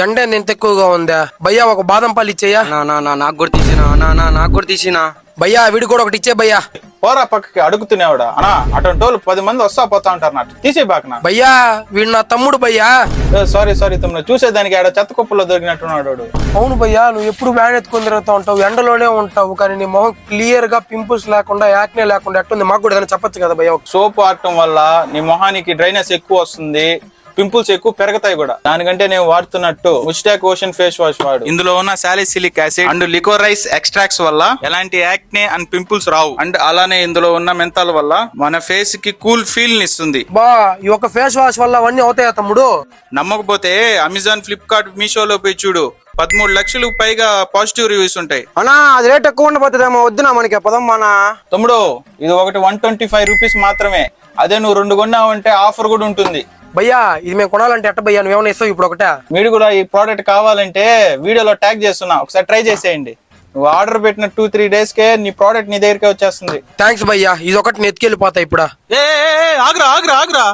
ఎండ ఎంత ఎక్కువగా ఉందా భయ్యా? ఒక బాదం పాలు ఇచ్చేయ్యా. నాకు కూడా తీసినా నాకు కూడా తీసినా. భయ్యా వీడి కూడా ఒకటి ఇచ్చే భయ్యా. పోరా పక్కకి అడుగుతున్నావుడా అనా? అటువంటి వాళ్ళు 10 మంది వస్తా పోతా ఉంటారు నాకు తీసే బాకనా. భయ్యా వీడు నా తమ్ముడు భయ్యా. సారీ తమ్ముడు, చూసేదానికి ఆడ చెత్త కుప్పలో దొరికినట్టున్నాడు వాడు. అవును భయ్యా, నువ్వు ఎప్పుడు వ్యాన్ ఎత్తుకొని తిరుగుతూ ఉంటావు, ఎండలోనే ఉంటావు, కానీ నీ మొహం క్లియర్ గా పింపుల్స్ లేకుండా యాక్నే లేకుండా ఎట్టుంది మాకు కూడా ఏదైనా చెప్పొచ్చు కదా భయ్యా. సోప్ ఆడటం వల్ల నీ మొహానికి డ్రైనెస్ ఎక్కువ వస్తుంది, పింపుల్స్ ఎక్కువ పెరుగుతాయి కూడా. దానికంటే నేను వాడుతున్నట్టు ముస్టాక్ ఓషన్ ఫేస్ వాష్ వాడు. ఇందులో ఉన్న salicylic acid and licorice extracts వల్ల ఎలాంటి యాక్నే అండ్ పింపుల్స్ రావు. అండ్ అలానే ఇందులో ఉన్న మెంతాల వల్ల మన ఫేస్ కి కూల్ ఫీల్ ఇస్తుంది. బా ఈ ఒక ఫేస్ వాష్ వల్ల అవన్నీ అవుతాయా తమ్ముడు? నమ్మకపోతే అమెజాన్, ఫ్లిప్కార్ట్, మీషోలో పోయి చూడు. 13 లక్షలకు పైగా పాజిటివ్ రివ్యూస్ ఉంటాయి. అన్నా అది రేట్ ఎక్కువ ఉండబోతుందేమో, వద్దునా మనకి పదం మన. తమ్ముడు ఇది ఒకటి 125 రూపీస్ మాత్రమే. అదే నువ్వు 2 కొన్నావంటే ఆఫర్ కూడా ఉంటుంది. భయ్యా ఇది మేము కొనాలంటే ఎట్ట భయ్యా? నువ్వేమైనా ఇస్తావు ఇప్పుడు ఒకటే? మీరు కూడా ఈ ప్రోడక్ట్ కావాలంటే వీడియోలో ట్యాగ్ చేస్తున్నా, ఒకసారి ట్రై చేసేయండి. నువ్వు ఆర్డర్ పెట్టిన 2-3 డేస్ కే నీ ప్రోడక్ట్ నీ దగ్గరికి వచ్చేస్తుంది. థ్యాంక్స్ భయ్యా, ఇది ఒకటి నెత్తికెళ్ళిపోతాయి ఇప్పుడు. ఆగ్రా